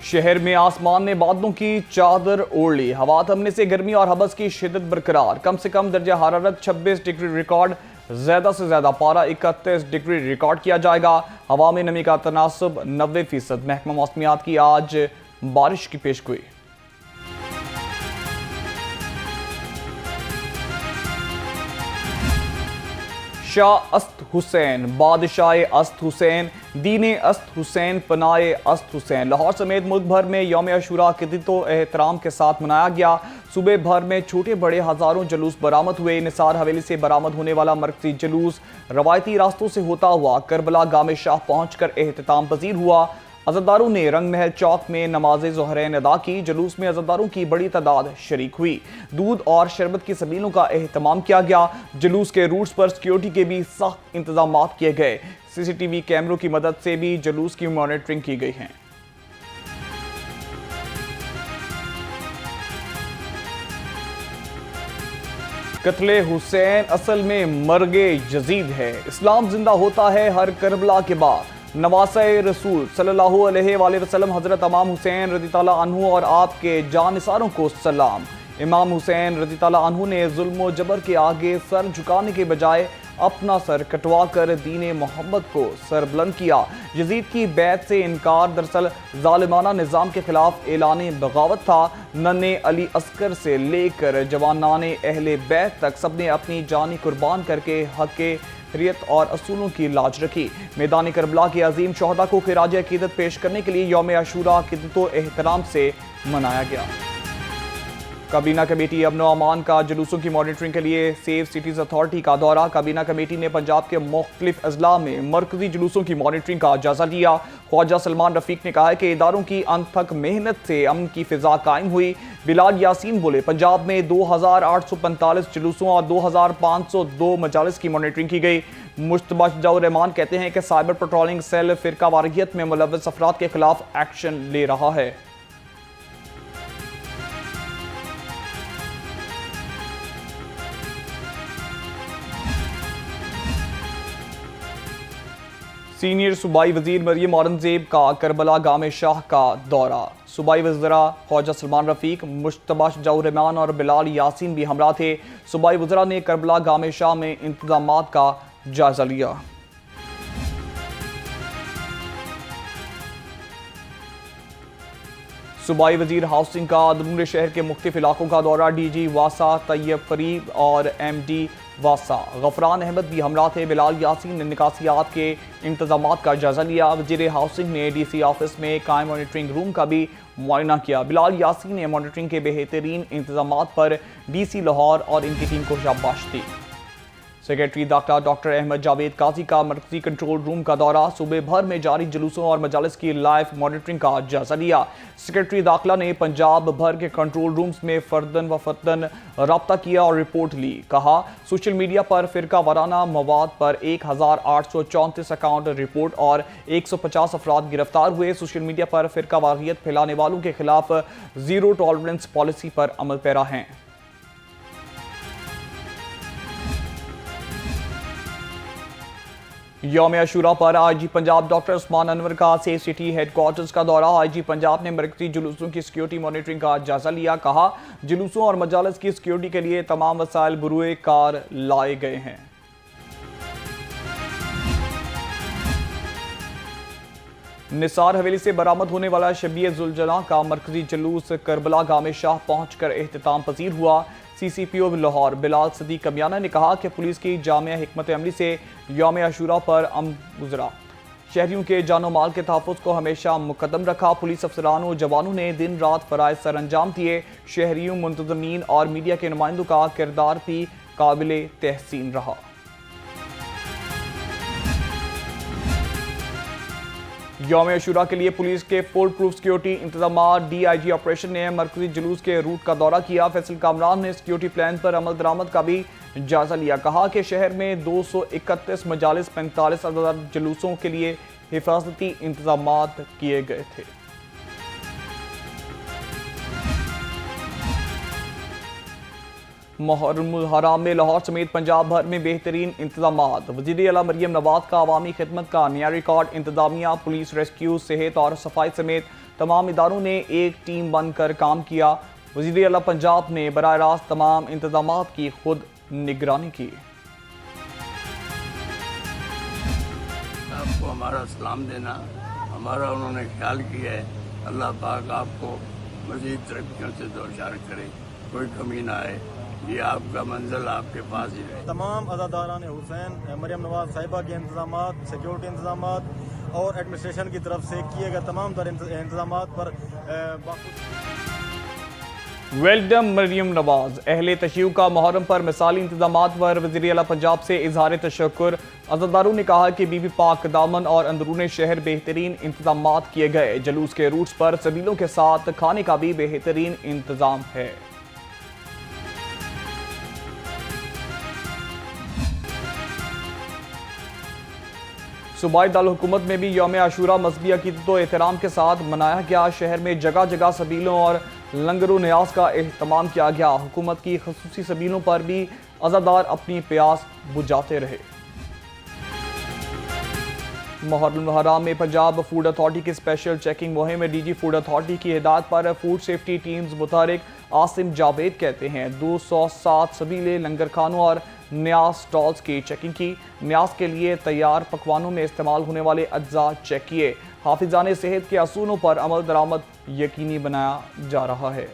शहर में आसमान ने बादलों की चादर ओढ़ ली। हवा थमने से गर्मी और हबस की शिद्दत बरकरार। कम से कम दर्जा हरारत 26 डिग्री रिकॉर्ड, ज्यादा से ज्यादा पारा 31 डिग्री रिकॉर्ड किया जाएगा। हवा में नमी का तनासब 90%। महकमा मौसमियात की आज बारिश की पेशगोई। शाह अस्त हुसैन, बादशाह अस्त हुसैन, दीने अस्त हुसैन, पनाए अस्त हुसैन। लाहौर समेत मुल्क भर में यौम अशूरा किद्दत एहतराम के साथ मनाया गया। सूबे भर में छोटे बड़े हजारों जुलूस बरामद हुए। निसार हवेली से बरामद होने वाला मरकजी जुलूस रवायती रास्तों से होता हुआ करबला गामे शाह पहुंचकर एहतमाम पजीर हुआ। अज़ादारों ने रंग महल चौक में नमाज ज़ोहरैन अदा की। जुलूस में अज़ादारों की बड़ी तादाद शरीक हुई। दूध और शरबत की सबीलों का एहतमाम किया गया। जुलूस के रूट्स पर सिक्योरिटी के भी सख्त इंतजाम किए गए। CCTV कैमरों की मदद से भी जुलूस की मॉनिटरिंग की गई है। कत्ले हुसैन असल में मर्गे यजीद है। इस्लाम जिंदा होता है हर करबला के बाद। नवासे रसूल सल्लल्लाहु अलैहि वसल्लम हजरत इमाम हुसैन रज़ी अल्लाह अन्हु और आपके जानिसारों को सलाम। इमाम हुसैन रज़ी अल्लाह अन्हु ने जुल्म व जबर के आगे सर झुकाने के बजाय अपना सर कटवा कर दीन मोहम्मद को सर बुलंद किया। यजीद की बैत से इनकार दरअसल जालिमाना निज़ाम के खिलाफ ऐलान बगावत था। नन्हे अली अस्कर से लेकर जवानाने अहले बैत तक सबने अपनी जानी कुर्बान करके हक़ हुर्रियत और असूलों की लाज रखी। मैदान करबला के अजीम शोहदा को खिराज अकीदत पेश करने के लिए यौम अशूरा किद्दत एहतराम से मनाया गया। काबीना कमेटी अमन व अमान का जुलूसों की मॉनिटरिंग के लिए सेफ सिटीज अथॉरिटी का दौरा। काबीना कमेटी ने पंजाब के मुख्तलिफ अजला में मरकजी जुलूसों की मॉनिटरिंग का जायजा लिया। ख्वाजा सलमान रफीक ने कहा है कि इदारों की अनथक मेहनत से अमन की फिजा कायम हुई। बिलाल यासीन बोले, पंजाब में 2845 जुलूसों और 2502 मजालिस की मॉनिटरिंग की गई। मुश्तबा शजाउर रहमान कहते हैं कि साइबर पेट्रोलिंग सेल फिरका वारगियत में मुलव्वस अफराद के खिलाफ एक्शन ले रहा है। सीनियर सूबाई वजीर मरियम औरंगजेब का करबला गामे शाह का दौरा। सूबाई वज़रा ख्वाजा सलमान रफीक, मुश्तबा शजाउर रहमान और बिलाल यासीन भी हमरा थे। सूबाई वज़रा ने करबला गामे शाह में इंतजामात का जायजा लिया। सूबाई वजीर हाउसिंग का दमूर शहर के मुख्तलिफ इलाकों का दौरा। DG वासा तैयब फरीब और MD वासा गफरान अहमद भी हमरा थे। बिलाल यासीन ने निकासियात के इंतजामात का जायजा लिया। वजीर हाउसिंग ने DC ऑफिस में कायम मॉनिटरिंग रूम का भी मुआयना किया। बिलाल यासीन ने मॉनिटरिंग के बेहतरीन इंतजामात पर DC लाहौर और इनकी टीम को शाबाश दी। सेक्रेटरी दाखिला डॉक्टर अहमद जावेद काजी का मरकजी कंट्रोल रूम का दौरा। सूबे भर में जारी जुलूसों और मजालिस की लाइव मॉनिटरिंग का जायजा लिया। सेक्रेटरी दाखिला ने पंजाब भर के कंट्रोल रूम्स में फर्दन व फर्दन रब्ता किया और रिपोर्ट ली। कहा, सोशल मीडिया पर फिरका वाराना मवाद पर 1834 अकाउंट रिपोर्ट और 150 अफराद गिरफ्तार हुए। सोशल मीडिया पर फिरका वारियत फैलाने वालों के खिलाफ जीरो टॉलरेंस पॉलिसी पर अमल पैरा हैं। यौम अशूरा पर IG पंजाब डॉक्टर उस्मान अनवर का सेफ सिटी हेडक्वार्टर्स का दौरा। IG पंजाब ने मरकजी जुलूसों की सिक्योरिटी मॉनिटरिंग का जायजा लिया। कहा, जुलूसों और मजालिस की सिक्योरिटी के लिए तमाम वसाइल बुरुए कार लाए गए हैं। निसार हवेली से बरामद होने वाला शबीह जुलजना का मरकजी जुलूस करबला गामे शाह पहुंचकर एहतमाम पजीर हुआ। CCPO लाहौर बिलाल सदीक कमियाना ने कहा कि पुलिस की जामिया हिकमत अमली से यौम अशूरा पर अमन गुजरा। शहरियों के जानो माल के तहफ़्फ़ुज़ को हमेशा मुकद्दम रखा। पुलिस अफसरान और जवानों ने दिन रात फ़राइज़ सर अंजाम दिए। शहरियों, मुंतज़मीन और मीडिया के नुमाइंदों का किरदार भी काबिल तहसीन रहा। यौम अशूरा के लिए पुलिस के फुल प्रूफ सिक्योरिटी इंतजाम। DIG ऑपरेशन ने मरकजी जुलूस के रूट का दौरा किया। फैसल कामरान ने सिक्योरिटी प्लान पर अमल दरामद का भी जायजा लिया। कहा कि शहर में 231 मजालिस 45 अदद जुलूसों के लिए हिफाजती इंतजाम किए गए थे। मुहर्रमुल हराम में लाहौर समेत पंजाब भर में बेहतरीन इंतजाम। वज़ीर आला मरियम नवाज का अवामी खिदमत का नया रिकॉर्ड। इंतजामिया, पुलिस, रेस्क्यू, सेहत और सफाई समेत तमाम इदारों ने एक टीम बनकर काम किया। वज़ीर आला पंजाब ने बराह रास्त तमाम इंतजामात की खुद निगरानी की। आपको हमारा सलाम देना, हमारा उन्होंने ख्याल किया है। अल्लाह पाक आपको मज़ीद तरक्कियों से दोचार करे, कोई कमी ना आए। ये आपका मंजिल आपके पास ही रहे। तमाम अज़ादारान हुसैन मरियम नवाज साहिबा के इंतजामात, सिक्योरिटी इंतजामात और एडमिनिस्ट्रेशन की तरफ से किए गए तमाम तर इंतजामात पर वेलडम मरियम नवाज। अहले तशय्युअ का मुहर्रम पर मिसाली इंतजामात पर वज़ीर आला पंजाब से इजहार तशक्कुर। अज़ादारों ने कहा कि बीबी पाक दामन और अंदरून शहर बेहतरीन इंतजामात किए गए। जुलूस के रूट्स पर सबीलों के साथ खाने का भी बेहतरीन इंतजाम है। सूबाई दारुल हुकूमत में भी यौम आशूरा मजहबी अक़ीदत व एहतराम के साथ मनाया गया। शहर में जगह जगह सबीलों और लंगर न्याज का एहतमाम किया गया। हुकूमत की खसूसी सबीलों पर भी अज़ादार अपनी प्यास बुझाते रहे। मुहर्रम हराम में पंजाब फूड अथॉरिटी की स्पेशल चेकिंग मुहिम में डीजी फूड अथॉरिटी की हिदायत पर फूड सेफ्टी टीम्स मुतारिक आसिम जावेद कहते हैं 207 सबीले लंगर खानों और न्याज स्टॉल्स की चेकिंग की। न्याज के लिए तैयार पकवानों में इस्तेमाल होने वाले अज्जा चेक किए। हाफिजान सेहत के असूलों पर अमल दरामद यकीनी बनाया जा रहा है।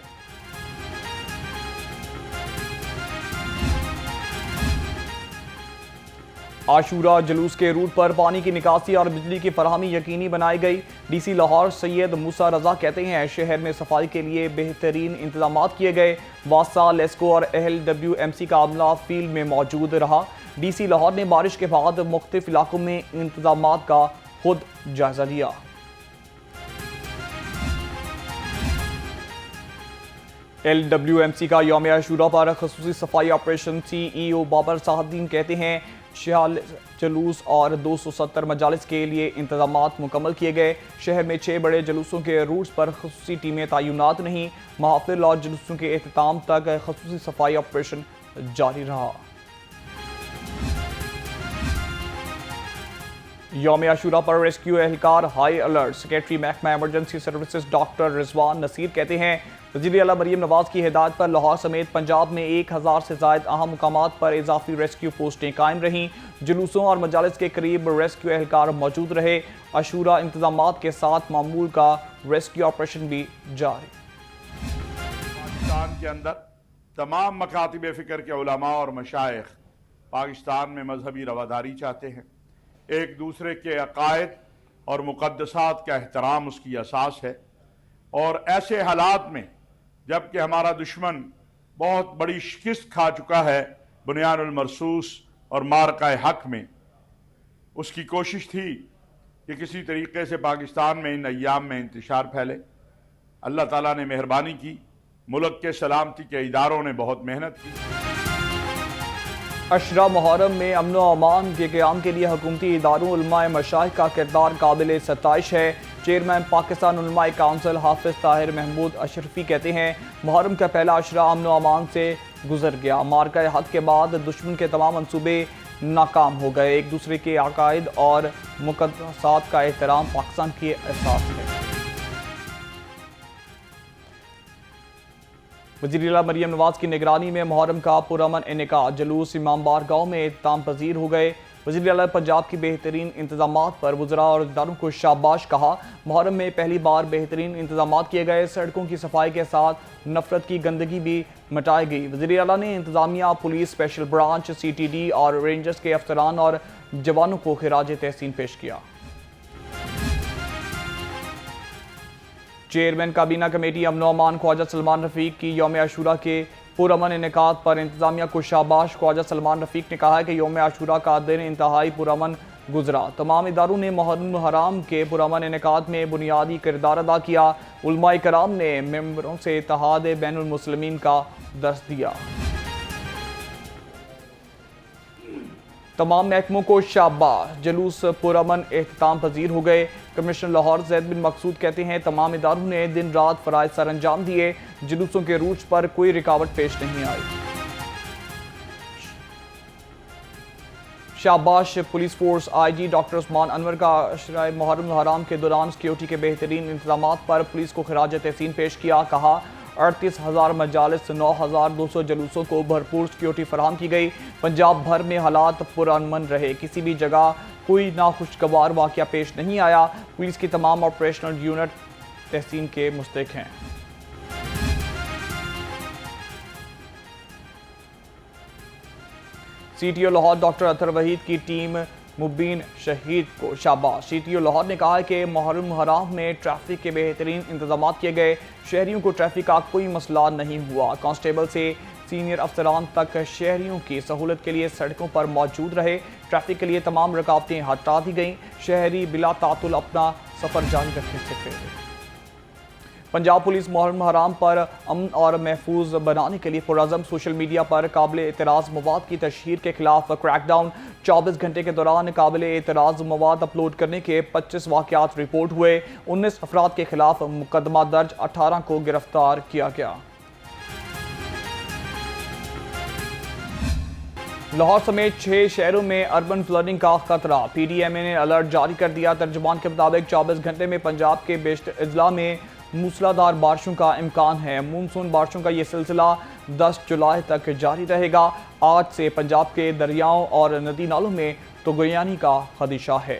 आशूरा जुलूस के रूट पर पानी की निकासी और बिजली की फराहमी यकीनी बनाई गई। डीसी लाहौर सैयद मूसा रजा कहते हैं शहर में सफाई के लिए बेहतरीन इंतजाम किए गए। वासा, लेस्को और LWMC का अमला फील्ड में मौजूद रहा। डीसी लाहौर ने बारिश के बाद मुख्तलिफ इलाकों में इंतजाम का खुद जायजा लिया। LWMC का यौम आशूरा पर खसूसी सफाई ऑपरेशन। CEO बाबर साहद्दीन कहते हैं 46 जुलूस और 270 मजालिस के लिए इंतजामात मुकम्मल किए गए। शहर में 6 बड़े जुलूसों के रूट्स पर खसूसी टीमें तैनात नहीं। महफिल और जुलूसों के अख्ताम तक खसूसी सफाई ऑपरेशन जारी रहा। यौम आशूरा पर रेस्क्यू एहलकार हाई अलर्ट। सेक्रेटरी महकमा emergency services doctor Rizwan Naseer कहते हैं वज़ीर आला मरियम नवाज की हिदायत पर लाहौर समेत पंजाब में 1000 से ज़ायद अहम मुकामात पर इजाफी रेस्क्यू पोस्टें कायम रहीं। जुलूसों और मजालिस के करीब रेस्क्यू एहलकार मौजूद रहे। आशूरा इंतजामात के साथ मामूल का रेस्क्यू ऑपरेशन भी जारी। पाकिस्तान के अंदर तमाम मकातिब फ़िक्र के उलमा और मशाइख पाकिस्तान में मजहबी रवादारी चाहते हैं। एक दूसरे के अकायद और मुक़द्दसात का एहतराम उसकी असास है। और ऐसे हालात में जबकि हमारा दुश्मन बहुत बड़ी शिकस्त खा चुका है बुनियानुल मरसूस और मारका हक में, उसकी कोशिश थी कि किसी तरीके से पाकिस्तान में इन अय्याम में इंतशार फैले। अल्लाह ताला ने मेहरबानी की, मुल्क के सलामती के इदारों ने बहुत मेहनत की। अशरा मुहर्रम में अमन व अमान के क़याम के लिए हुकूमती इदारों उलमाए मशाइख का किरदार काबिल सताइश है। चेयरमैन पाकिस्तान उलमाए काउंसिल हाफिज ताहिर महमूद अशरफी कहते हैं मुहर्रम का पहला अशरा अमन व अमान से गुजर गया। मारका हक के बाद दुश्मन के तमाम मंसूबे नाकाम हो गए। एक दूसरे के अकायद और मुक़द्दसात का एहतराम पाकिस्तान की एहसास है। वज़ीर आला मरियम नवाज की निगरानी में मुहर्रम का पुरअमन इनेकाद। जुलूस इमाम बारगाह में इख्तिताम पजीर हो गए। वज़ीर आला पंजाब की बेहतरीन इंतजामात पर वज़रा और इदारों को शाबाश कहा। मुहर्रम में पहली बार बेहतरीन इंतजामात किए गए। सड़कों की सफाई के साथ नफरत की गंदगी भी मिटाई गई। वज़ीर आला ने इंतजामिया, पुलिस, स्पेशल ब्रांच, CTD और रेंजर्स के अफसरान और जवानों को खिराज तहसीन पेश किया। चेयरमैन काबीना कमेटी अमन अमान ख्वाजा सलमान रफीक की यौम आशूरा के पुरअमन इनेकाद पर इंतजामिया को शाबाश। ख्वाजा सलमान रफीक ने कहा कि यौम आशूरा का दिन इंतहाई पुरअमन गुजरा। तमाम इदारों ने मुहर्रम हराम के पुरअमन इनेकाद में बुनियादी किरदार अदा किया। उलमाए कराम ने मेंबरों से इत्तेहाद बैनुल मुस्लिमीन का दर्स दिया। तमाम महकमों को शाबाश। जुलूस पुरअमन एहतिताम पजीर हो गए। कमिश्नर लाहौर जैद बिन मकसूद कहते हैं तमाम इदारों ने दिन रात फ़राइज़ सर अंजाम दिए। जुलूसों के रूट्स पर कोई रुकावट पेश नहीं आई। शाबाश police force. IG doctor Usman Anwar का अशराए मुहर्रम हराम के दौरान सिक्योरिटी के बेहतरीन इंतजाम पर पुलिस को खराज तहसीन पेश किया। कहा 38,000 मजालिस 9,200 जलूसों को भरपूर सिक्योरिटी फराहम की गई। पंजाब भर में हालात पुरअमन रहे, किसी भी जगह कोई नाखुशगवार वाक़या पेश नहीं आया। पुलिस की तमाम ऑपरेशनल यूनिट तहसीन के मुस्तक हैं। सीटीओ लाहौर डॉक्टर अतर वहीद की टीम मुबीन शहीद को शाबाश। सीटीओ लाहौर ने कहा कि मुहर्रम हराम में ट्रैफिक के बेहतरीन इंतजाम किए गए, शहरियों को ट्रैफिक का कोई मसला नहीं हुआ। कांस्टेबल से सीनियर अफसरान तक शहरियों की सहूलत के लिए सड़कों पर मौजूद रहे। ट्रैफिक के लिए तमाम रुकावटें हटा दी गईं, शहरी बिला तातुल अपना सफर जारी रख सकते थे। पंजाब पुलिस मुहर्रम हराम पर अमन और महफूज बनाने के लिए पुरअज़म। सोशल मीडिया पर काबिल एतराज़ मवाद की तशहीर के खिलाफ क्रैकडाउन। 24 घंटे के दौरान काबिल एतराज़ मवाद अपलोड करने के 25 वाक़यात रिपोर्ट हुए। 19 अफराद के खिलाफ मुकदमा दर्ज, 18 को गिरफ्तार किया गया। लाहौर समेत 6 शहरों में अर्बन फ्लडिंग का खतरा। PDMA ने अलर्ट जारी कर दिया। तर्जुमान के मुताबिक 24 घंटे में पंजाब के बेशतर अजला में मूसलाधार बारिशों का इम्कान है। मानसून बारिशों का ये सिलसिला 10 जुलाई तक जारी रहेगा। आज से पंजाब के दरियाओं और नदी नालों में तुगयानी का खदशा है।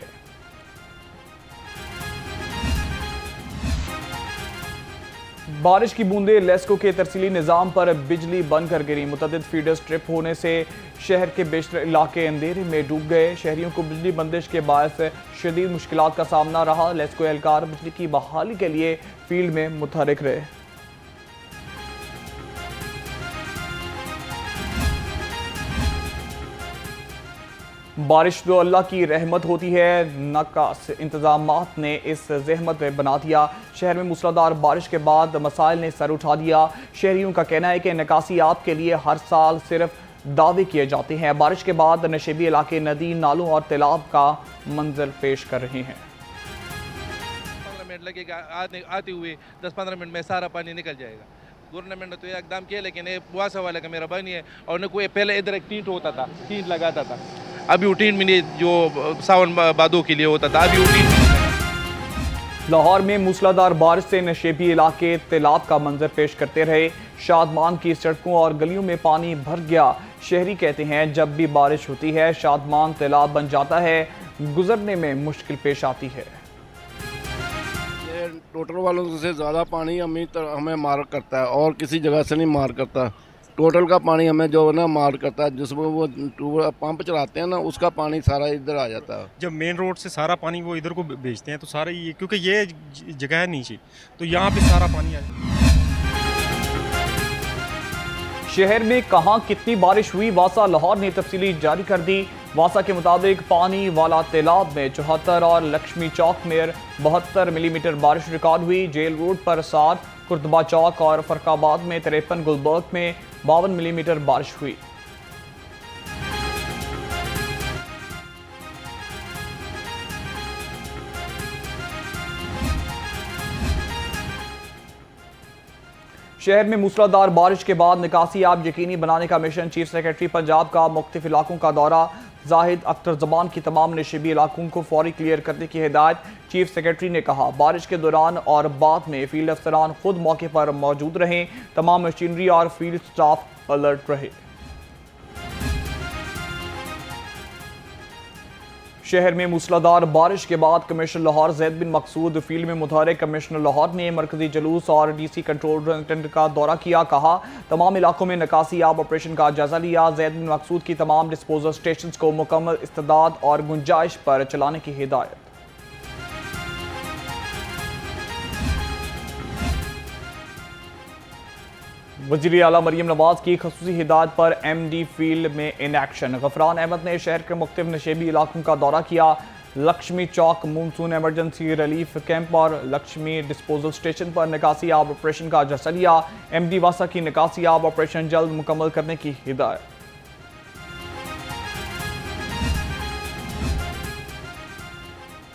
बारिश की बूंदें लेस्को के तरसीली निज़ाम पर बिजली बंद कर गिरी। मुतअद्दिद फीडर्स ट्रिप होने से शहर के बेशतर इलाके अंधेरे में डूब गए। शहरियों को बिजली बंदिश के बायस शदीद मुश्किलात का सामना रहा। लेस्को एहलकार बिजली की बहाली के लिए फील्ड में मुतहरिक रहे। बारिश तो अल्लाह की रहमत होती है, नाकास इंतजामात ने इस जहमत बना दिया। शहर में मूसलाधार बारिश के बाद मसाइल ने सर उठा दिया। शहरियों का कहना है कि निकासियात के लिए हर साल सिर्फ दावे किए जाते हैं। बारिश के बाद नशेबी इलाके नदी नालों और तालाब का मंजर पेश कर रहे हैं। 15 मिनट लगेगा आते हुए, 10-15 मिनट में सारा पानी निकल जाएगा। गवर्नमेंट ने तो ये एकदम किया, लेकिन ये बुआसा वाले का मेरा बनी है और न कोई पहले इधर एक टींट होता था, टींट लगाता था। अभी वो टींट मिनी जो सावन बादों के लिए होता था, अभी वो टींट। लाहौर में मूसलाधार बारिश से नशेबी इलाके तालाब का मंजर पेश करते रहे। शादमान की सड़कों और गलियों में पानी भर गया। शहरी कहते हैं जब भी बारिश होती है शादमान तालाब बन जाता है, गुजरने में मुश्किल पेश आती है। टोटल वालों से ज़्यादा पानी हमें मार करता है और किसी जगह से नहीं मार करता। टोटल का पानी हमें जो है ना मार करता है, जिसमें वो पंप चलाते हैं ना, उसका पानी सारा इधर आ जाता है। जब मेन रोड से सारा पानी वो इधर को भेजते हैं तो सारा ये, क्योंकि ये जगह है नीचे, तो यहाँ पे सारा पानी आ जाता है। शहर में कहां कितनी बारिश हुई, वासा लाहौर ने तफसीली जारी कर दी। वासा के मुताबिक पानी वाला तालाब में 74 और लक्ष्मी चौक में 72 मिलीमीटर बारिश रिकॉर्ड हुई। जेल रोड पर 7, कुर्तबा चौक और फरकाबाद में 53, गुलबर्ग में 52 मिलीमीटर बारिश हुई। शहर में मूसलाधार बारिश के बाद निकासी आप यकीनी बनाने का मिशन। चीफ सेक्रेटरी पंजाब का मुख्तलिफ इलाकों का दौरा। जाहिद अख्तर जमान की तमाम नशेबी इलाकों को फौरी क्लियर करने की हिदायत। चीफ सेक्रेटरी ने कहा बारिश के दौरान और बाद में फील्ड अफसरान खुद मौके पर मौजूद रहें, तमाम मशीनरी और फील्ड स्टाफ अलर्ट रहे। शहर में मूसलाधार बारिश के बाद कमिश्नर लाहौर जैद बिन मकसूद फील्ड में मुतहरिक। कमिश्नर लाहौर ने मरकजी जुलूस और DC कंट्रोल सेंटर का दौरा किया। कहा तमाम इलाकों में निकासी आब ऑपरेशन का जायजा लिया। जैद बिन मकसूद की तमाम डिस्पोजल स्टेशन को मुकम्मल इस्तेदाद और गुंजाइश पर चलाने की हिदायत। वज़ीर आला मरियम नवाज की खसूसी हिदायत पर MD फील्ड में इन एक्शन। गफरान अहमद ने शहर के मुख्तलिफ नशेबी इलाकों का दौरा किया। लक्ष्मी चौक मानसून एमरजेंसी रिलीफ कैंप और लक्ष्मी डिस्पोजल स्टेशन पर निकासी आब ऑपरेशन का जायजा लिया। MD वासा की निकासी आब ऑपरेशन जल्द मुकम्मल करने की हिदायत।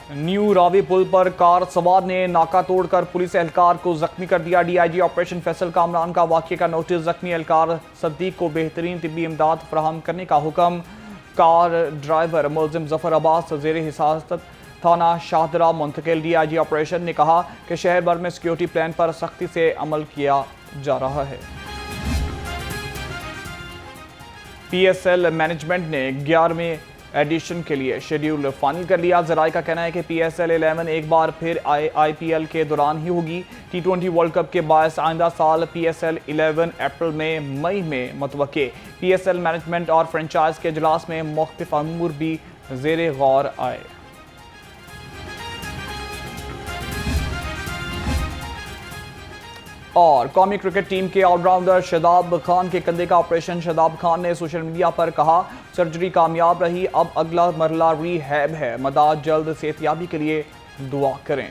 न्यू रावी पुल पर कार सवार ने नाका तोड़कर पुलिस एहलकार को जख्मी कर दिया। DIG ऑपरेशन फैसल कामरान का वाक़े का नोटिस। जख्मी एहलकार सद्दीक को बेहतरीन तिब्बी इमदाद फराहम करने का हुक्म। कार ड्राइवर मुलजिम जफर अब्बास ज़ेर हिरासत थाना शाहदरा मुंतकिल। DIG ऑपरेशन ने कहा कि शहर भर में सिक्योरिटी प्लान पर सख्ती से अमल किया जा रहा है। PSL मैनेजमेंट ने 11वें एडिशन के लिए शेड्यूल फाइनल कर लिया। जराये का कहना है कि PSL 11 एक बार फिर IPL के दौरान ही होगी। T20 वर्ल्ड कप के बायस आइंदा साल PSL 11 अप्रैल में मई में मुतवक्के। PSL मैनेजमेंट और फ्रेंचाइज के इजलास में मुख्तलिफ अमूर भी ज़ेरे गौर आए। और कौमी क्रिकेट टीम के ऑलराउंडर शादाब खान के कंधे का ऑपरेशन। शादाब खान ने सोशल मीडिया पर कहा, सर्जरी कामयाब रही, अब अगला मरहला रिहैब है, मदाद जल्द सेहतयाबी के लिए दुआ करें।